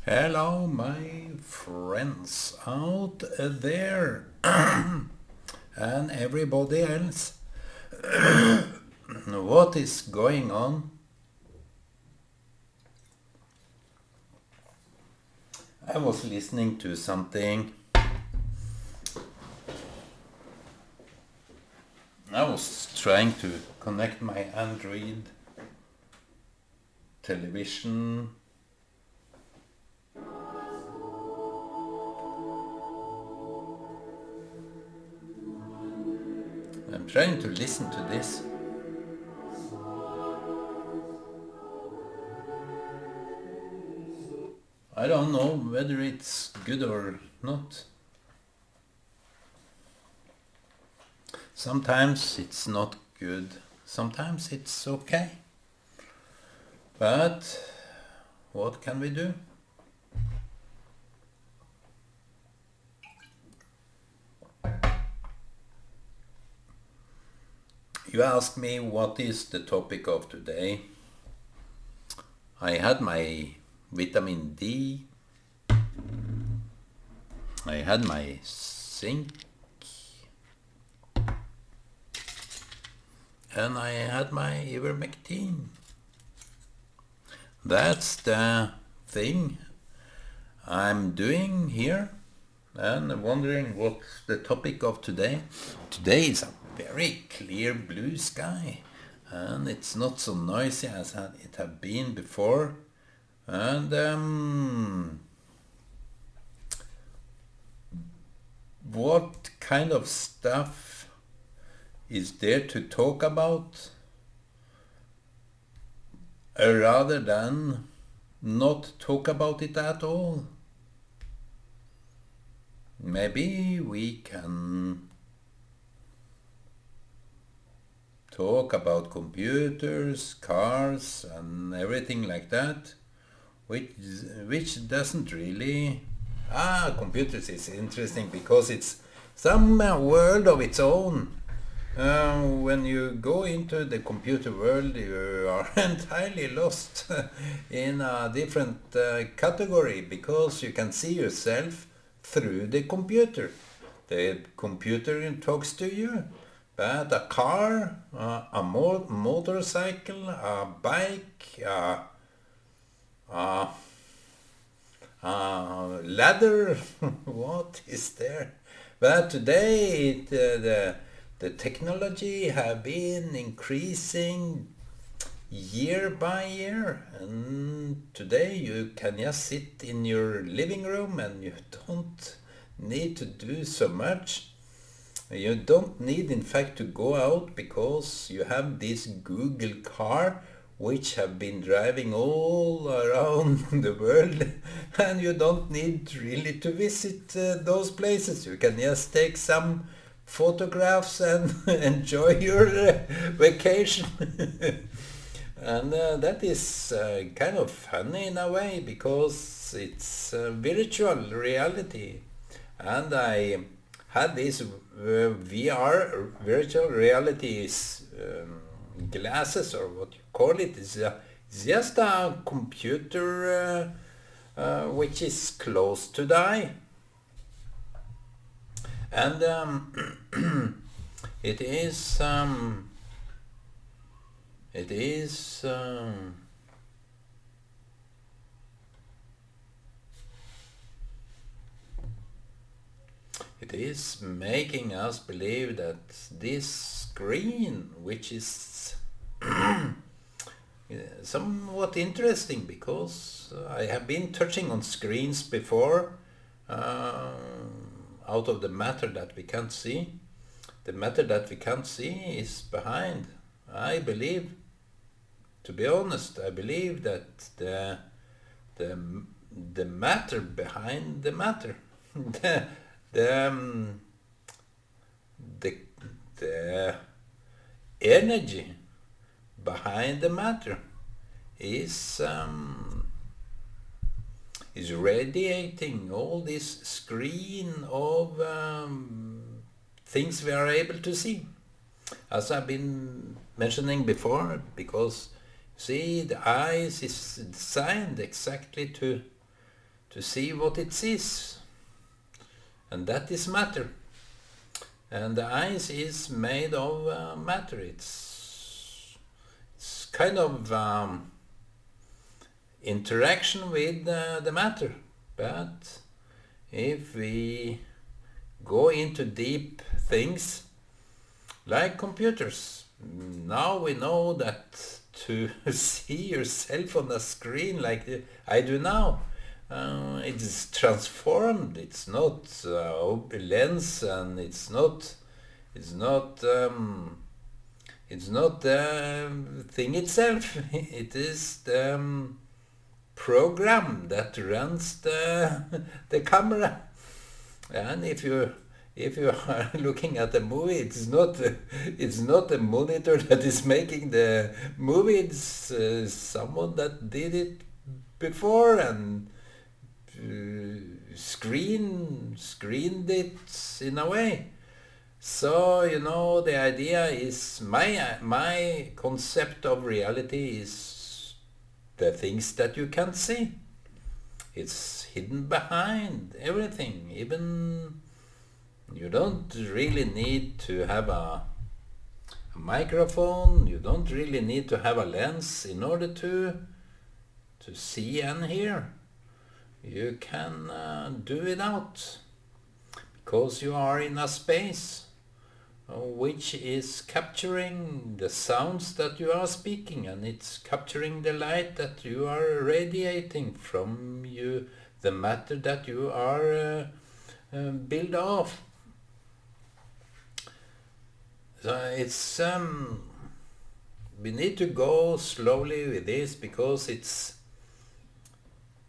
Hello, my friends out there and everybody else. What is going on? I was listening to something. I was trying to connect my Android television. I'm trying to listen to this. I don't know whether it's good or not. Sometimes it's not good, sometimes it's okay. But what can we do? You ask me what is the topic of today. I had my vitamin D, I had my zinc, and I had my ivermectin. That's the thing I'm doing here and wondering what's the topic of today. Today is a very clear blue sky and it's not so noisy as it had been before. And what kind of stuff is there to talk about rather than not talk about it at all? Maybe we can talk about computers, cars, and everything like that, which doesn't really. Computers is interesting because it's some world of its own. When you go into the computer world, you are entirely lost in a different category because you can see yourself through the computer. The computer talks to you, but a car, a motorcycle, a bike, a ladder, what is there? But today the technology have been increasing year by year, and today you can just sit in your living room and you don't need to do so much. You don't need, in fact, to go out because you have this Google car which have been driving all around the world, and you don't need really to visit those places. You can just take some photographs and enjoy your vacation. And that is kind of funny in a way because it's virtual reality. And I had this VR, virtual reality glasses, or what you call it. It's just a computer which is close to die. And it is it is it is making us believe that this screen, which is somewhat interesting because I have been touching on screens before, out of the matter that we can't see. The matter that we can't see is behind. I believe, to be honest, I believe that the the matter behind the matter, the the um, the, the energy behind the matter is radiating all this screen of things we are able to see, as I've been mentioning before, because see, the eyes is designed exactly to see what it sees, and that is matter. And the eyes is made of matter. It's kind of interaction with the matter. But if we go into deep things like computers, now we know that to see yourself on a screen like I do now, it's transformed. It's not a lens, and it's not the thing itself. It is the program that runs the camera. And if you are looking at a movie, it's not the monitor that is making the movie. It's someone that did it before and screened it in a way. So the idea is my concept of reality is the things that you can't see. It's hidden behind everything. Even you don't really need to have a microphone. You don't really need to have a lens in order to see and hear. You can do without, because you are in a space which is capturing the sounds that you are speaking, and it's capturing the light that you are radiating from you, the matter that you are built of. So it's we need to go slowly with this, because it's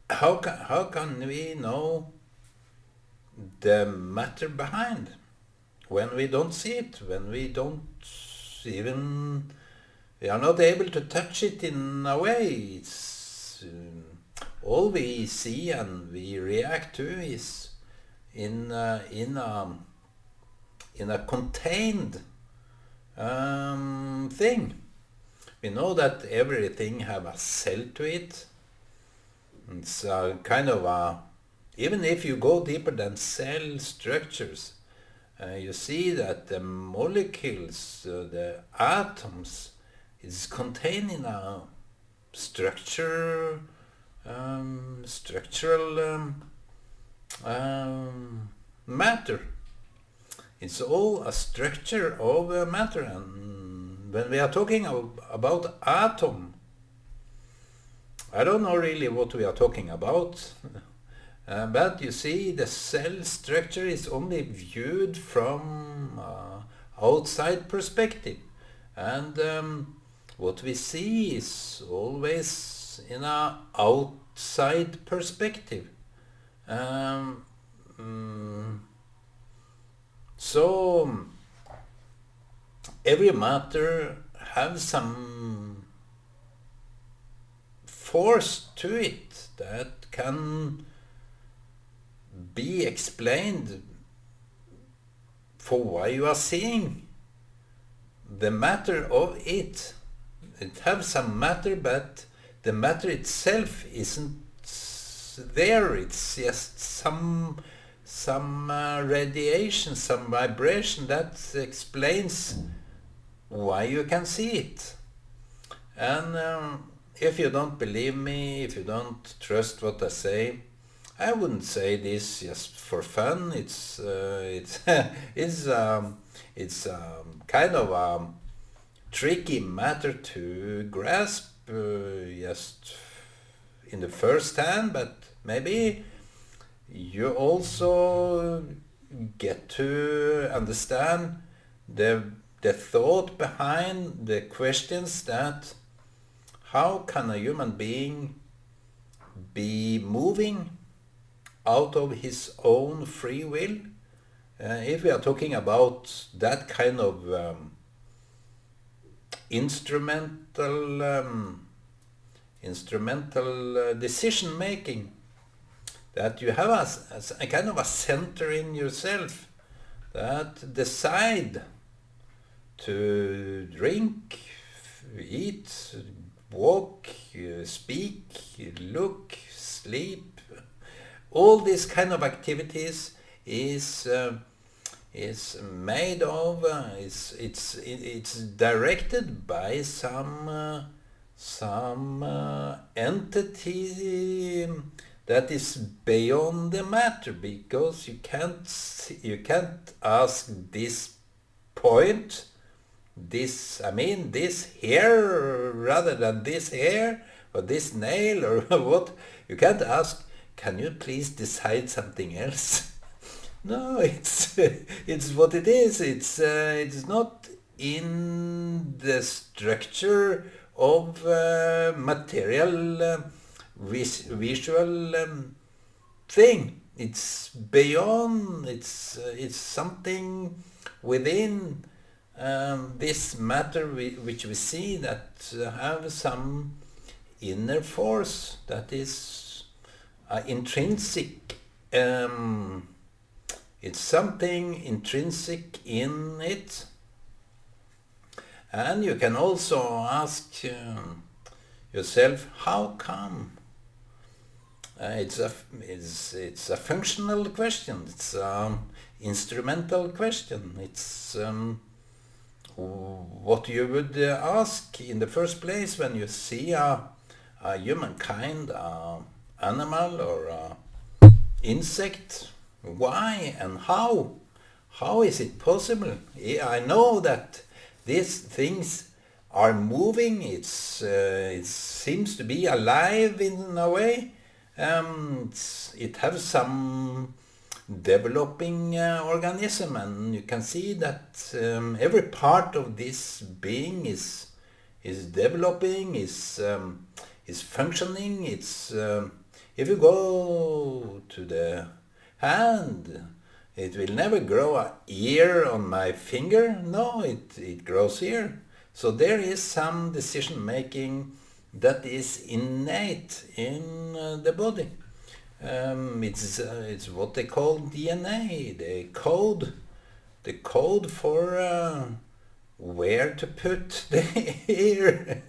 how can we know the matter behind when we don't see it, when we are not able to touch it in a way. It's all we see and we react to is in a contained thing. We know that everything have a cell to it. It's kind of even if you go deeper than cell structures, you see that the molecules, the atoms, is contained in a structural matter. It's all a structure of matter. And when we are talking about atom, I don't know really what we are talking about. But you see, the cell structure is only viewed from outside perspective, and what we see is always in a outside perspective. So every matter has some force to it that can be explained for why you are seeing the matter of it. It has some matter, but the matter itself isn't there. It's just some radiation, some vibration that explains why you can see it. And if you don't believe me, if you don't trust what I say, I wouldn't say this just for fun. It's kind of a tricky matter to grasp just in the first hand, but maybe you also get to understand the thought behind the questions that how can a human being be moving out of his own free will? If we are talking about that kind of instrumental decision making, that you have a kind of a center in yourself that decide to drink, eat, walk, speak, look, sleep, all these kind of activities is made of it's directed by some entity that is beyond the matter, because you can't ask this point, this hair rather than this hair, or this nail, or what. You can't ask, can you please decide something else? No, it's what it is. It's not in the structure of material visual thing. It's beyond. It's something within this matter which we see that have some inner force that is intrinsic. It's something intrinsic in it. And you can also ask yourself, how come? It's a functional question. It's an instrumental question. It's what you would ask in the first place when you see a humankind, a animal or a insect. Why and how? How is it possible? I know that these things are moving. It seems to be alive in a way. It has some developing organism, and you can see that every part of this being is developing, is functioning. It's if you go to the hand, it will never grow a ear on my finger. No, it grows here. So there is some decision making that is innate in the body. It's what they call DNA, the code for where to put the ear,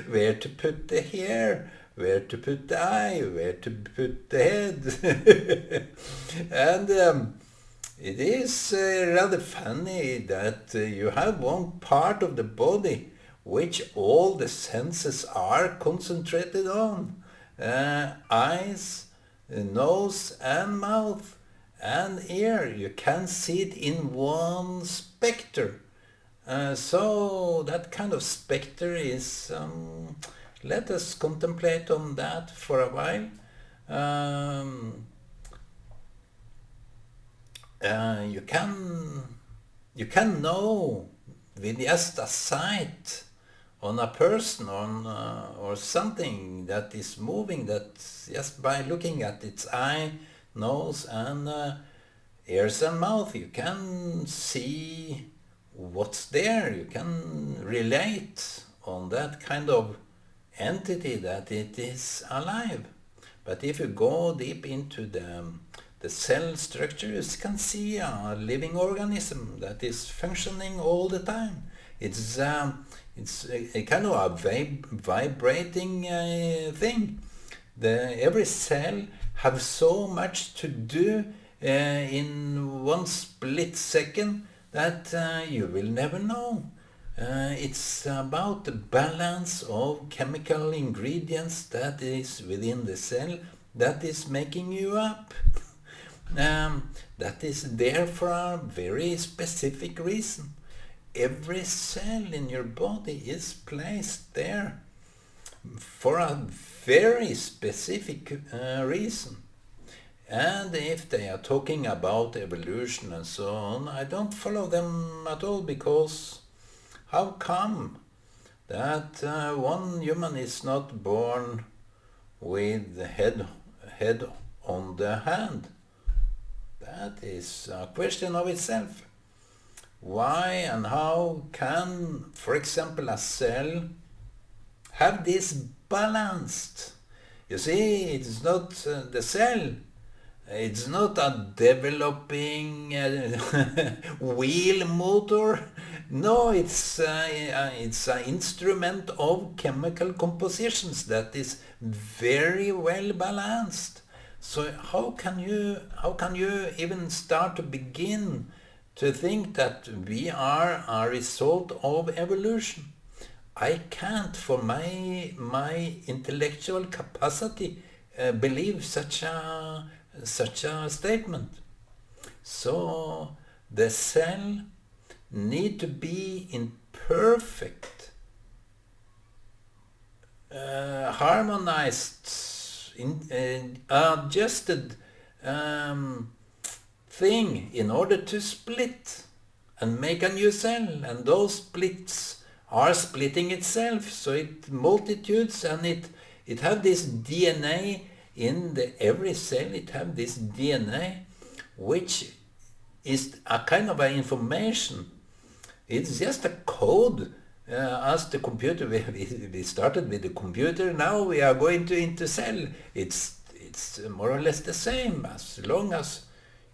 where to put the hair, where to put the eye, where to put the head. And it is rather funny that you have one part of the body which all the senses are concentrated on. Eyes, nose and mouth and ear. You can see it in one spectre. So that kind of spectre is, let us contemplate on that for a while. You can know with just a sight on a person or something that is moving, that just by looking at its eye, nose and ears and mouth, you can see what's there. You can relate on that kind of entity that it is alive. But if you go deep into the cell structure, you can see a living organism that is functioning all the time. It's a kind of a vibrating thing. Every cell have so much to do in one split second that you will never know. It's about the balance of chemical ingredients that is within the cell that is making you up. That is there for a very specific reason. Every cell in your body is placed there for a very specific reason. And if they are talking about evolution and so on, I don't follow them at all, because how come that one human is not born with the head on the hand? That is a question of itself. Why and how can, for example, a cell have this balanced? You see, it's not the cell. It's not a developing wheel motor. No, it's an instrument of chemical compositions that is very well balanced. So how can you even start to begin to think that we are a result of evolution? I can't, for my intellectual capacity, believe such a statement. So the cell need to be in perfect, harmonized, adjusted thing in order to split and make a new cell, and those splits are splitting itself, so it multitudes, and it have this DNA in every cell. It have this DNA which is a kind of a information. It's just a code. As the computer, we started with the computer, now we are going into cell. It's more or less the same, as long as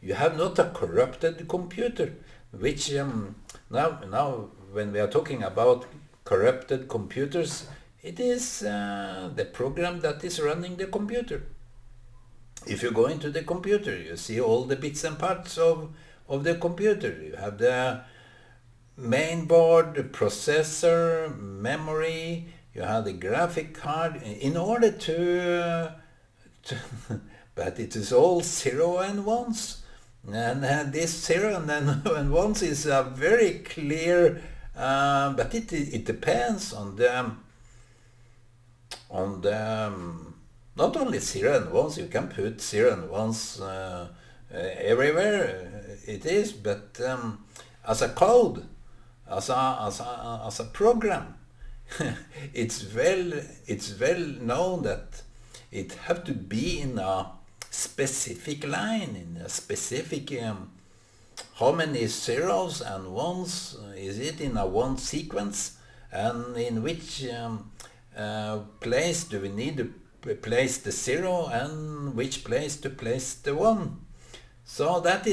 you have not a corrupted computer, which now when we are talking about corrupted computers, it is the program that is running the computer. If you go into the computer, you see all the bits and parts of the computer. You have the main board, the processor, memory, you have the graphic card, in order to but it is all 0 and 1s. And this 0 and then and 1s is a very clear, but it depends on the not only 0 and 1s. You can put 0 and 1s everywhere it is, but as a code, as a program, it's well known that it have to be in a specific line, in a specific how many zeros and ones is it in a one sequence, and in which place do we need to place the 0, and which place to place the 1. So that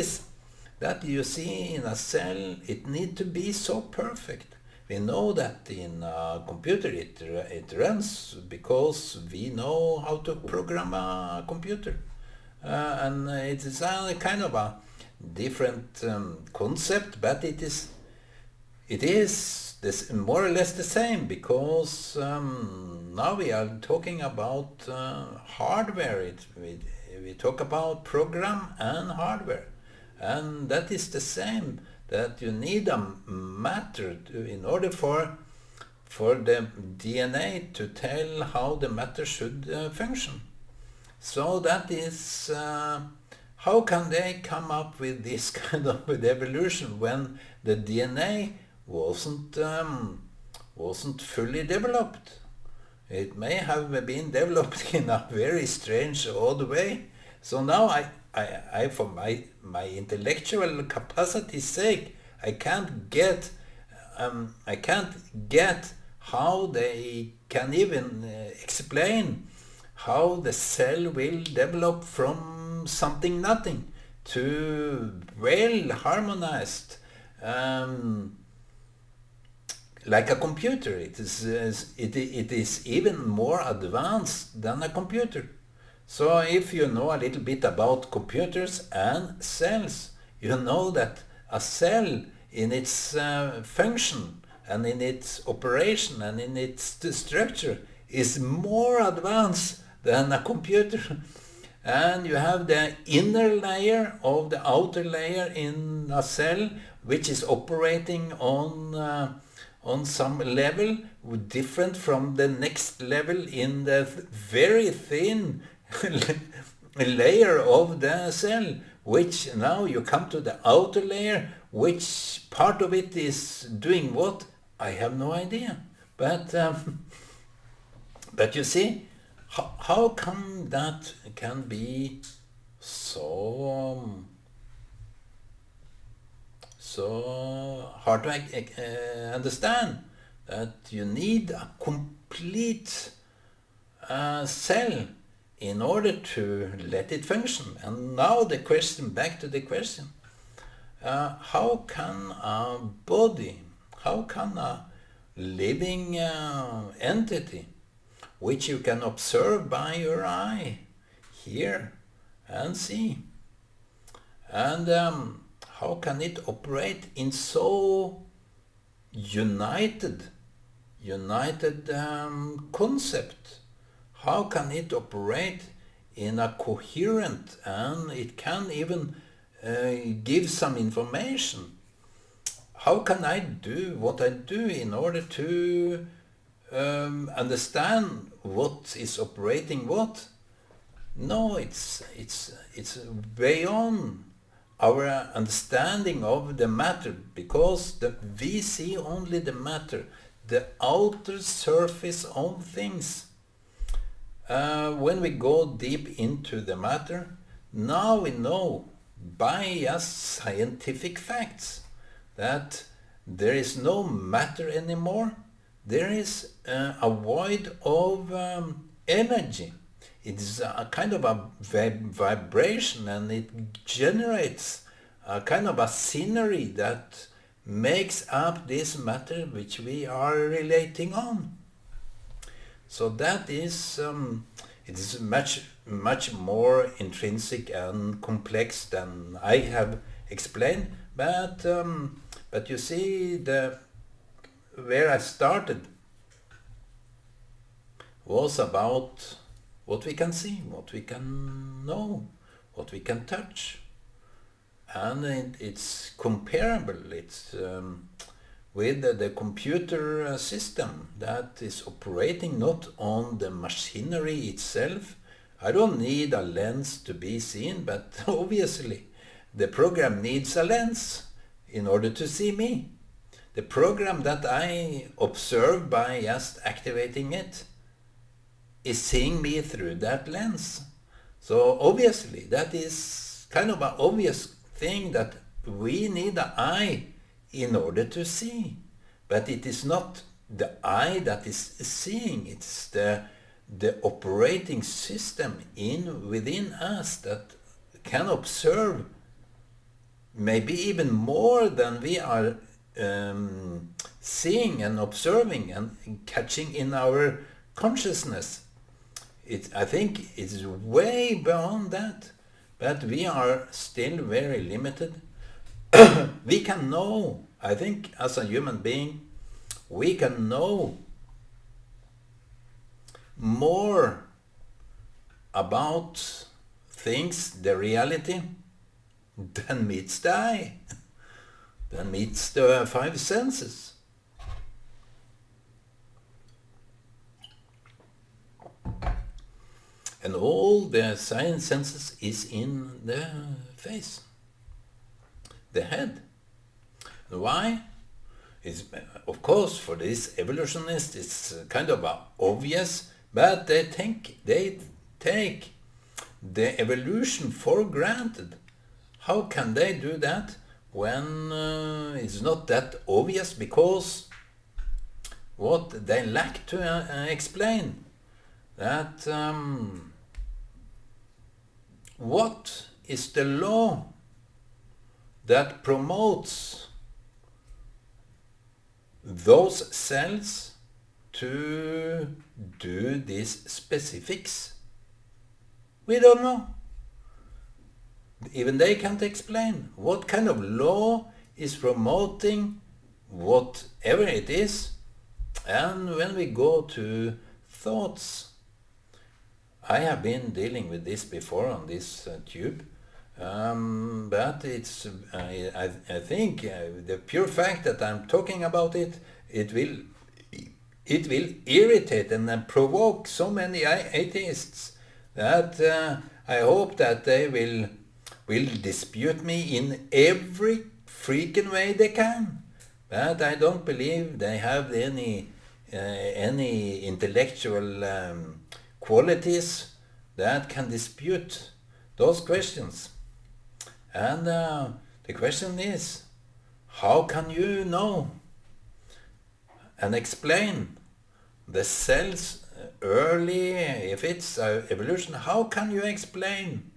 you see in a cell, it need to be so perfect. We know that in a computer it runs because we know how to program a computer. And it is a kind of a different concept, but it is this more or less the same, because now we are talking about hardware. We talk about program and hardware, and that is the same, that you need a matter in order for the DNA to tell how the matter should function. So that is how can they come up with this kind of evolution when the DNA wasn't fully developed? It may have been developed in a very strange, odd way. So now I for my intellectual capacity's sake, I can't get how they can even explain how the cell will develop from something nothing to well harmonized, like a computer. It is even more advanced than a computer. So if you know a little bit about computers and cells, you know that a cell in its function and in its operation and in its structure is more advanced than a computer. And you have the inner layer of the outer layer in a cell, which is operating on some level different from the next level in the very thin layer of the cell, which now you come to the outer layer, which part of it is doing what? I have no idea. But you see, how come that can be so hard to understand, that you need a complete cell in order to let it function? And now back to the question, how can a body, how can a living entity, which you can observe by your eye, hear and see. And how can it operate in so united concept? How can it operate in a coherent, and it can even give some information? How can I do what I do in order to understand what is operating what? No, it's beyond our understanding of the matter, because we see only the matter, the outer surface of things. When we go deep into the matter, now we know by just scientific facts that there is no matter anymore. There is a void of energy. It is a kind of a vibration, and it generates a kind of a scenery that makes up this matter which we are relating on. So that is, it is much more intrinsic and complex than I have explained. But you see, where I started was about what we can see, what we can know, what we can touch. And it's comparable. It's with the computer system that is operating not on the machinery itself. I don't need a lens to be seen, but obviously the program needs a lens in order to see me. The program that I observe by just activating it is seeing me through that lens. So obviously that is kind of an obvious thing, that we need an eye in order to see. But it is not the eye that is seeing, it's the operating system within us that can observe maybe even more than we are seeing and observing and catching in our consciousness. I think it's way beyond that, but we are still very limited. We can know, I think as a human being, we can know more about things, the reality, than meets the eye, than meets the five senses. And all the science senses is in the face, the head. And why? It's, of course, for these evolutionists, it's kind of obvious, but they take the evolution for granted. How can they do that when it's not that obvious? Because what they lack to explain, that what is the law that promotes those cells to do these specifics? We don't know. Even they can't explain what kind of law is promoting whatever it is. And when we go to thoughts, I have been dealing with this before on this tube, but it's I think the pure fact that I'm talking about it, it will irritate and provoke so many atheists that I hope that they will dispute me in every freaking way they can. But I don't believe they have any intellectual qualities that can dispute those questions. And the question is, how can you know and explain the cell's early, if it's evolution, how can you explain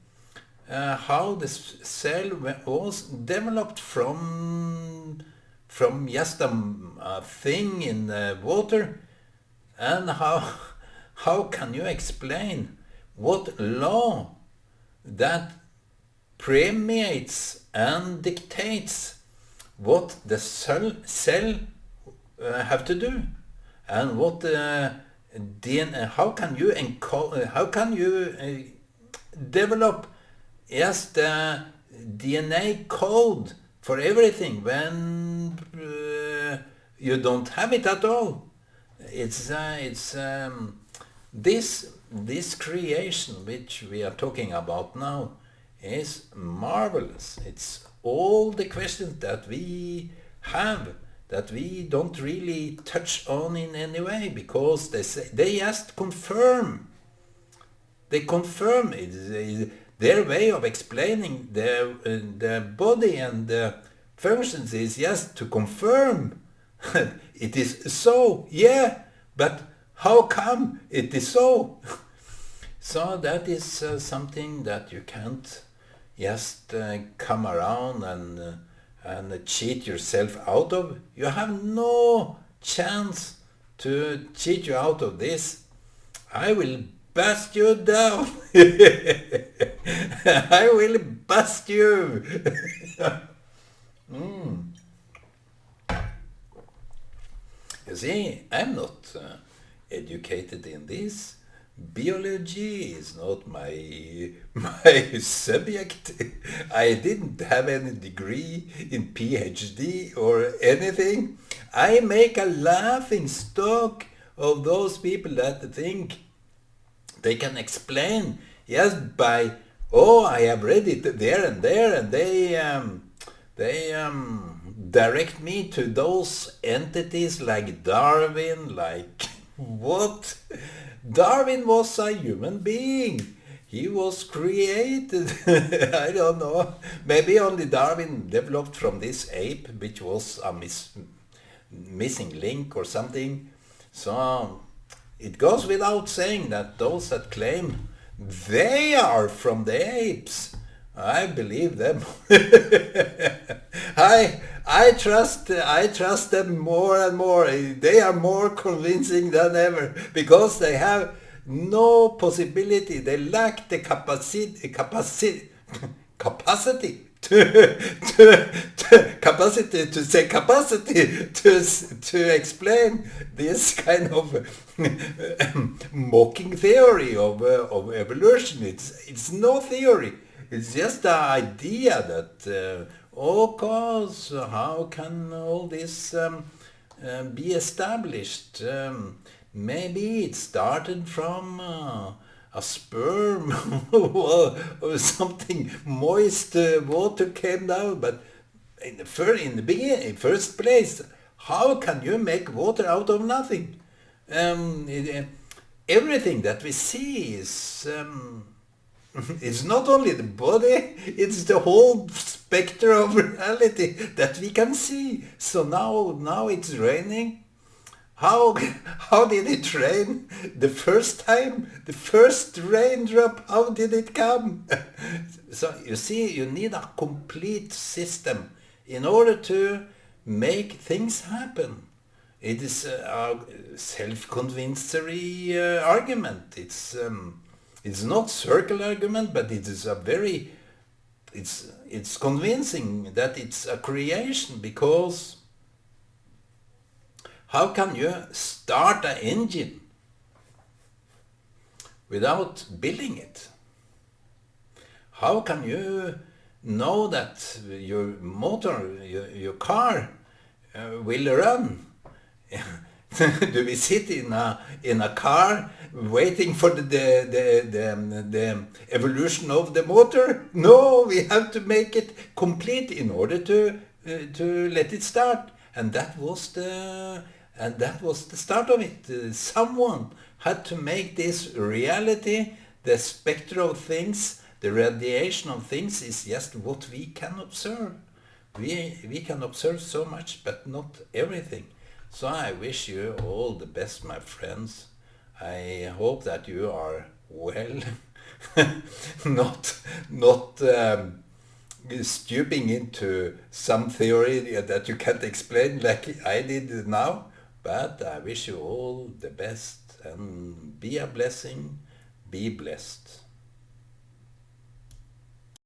how the cell was developed from just a thing in water? And how can you explain what law that permeates and dictates what the cell have to do, and what DNA. How can you develop the DNA code for everything when you don't have it at all? It's this creation which we are talking about now is marvelous. It's all the questions that we have that we don't really touch on in any way, because they just confirm. They confirm it. Their way of explaining the body and the functions is just to confirm it is so. Yeah, but how come it is so? So that is something that you can't just come around and cheat yourself out of. You have no chance to cheat you out of this. I will bust you down. I will bust you. You see, I'm not educated in this. Biology is not my subject. I didn't have any degree in PhD or anything. I make a laughing stock of those people that think they can explain just by, oh, I have read it there, and they direct me to those entities like Darwin, like what? Darwin was a human being. He was created. I don't know. Maybe only Darwin developed from this ape, which was a missing link or something. So it goes without saying that those that claim they are from the apes, I believe them. I trust them more and more. They are more convincing than ever, because they have no possibility. They lack the capacity to explain this kind of mocking theory of evolution. It's no theory. It's just the idea that cause, how can all this be established? Maybe it started from a sperm or something moist water came down, but in the first place, how can you make water out of nothing? Everything that we see is it's not only the body, it's the whole spectrum of reality that we can see. So now it's raining. How did it rain the first time? The first raindrop, how did it come? So you see, you need a complete system in order to make things happen. It is a self-convinctory argument. It's not circle argument, but it is a very, it's convincing that it's a creation, because how can you start an engine without building it? How can you know that your motor, your car will run? Do we sit in a car waiting for the evolution of the motor? No, we have to make it complete in order to let it start. And that was the start of it. Someone had to make this reality. The spectrum of things, the radiation of things, is just what we can observe. We can observe so much, but not everything. So I wish you all the best, my friends. I hope that you are well, not stooping into some theory that you can't explain like I did now. But I wish you all the best, and be a blessing, be blessed.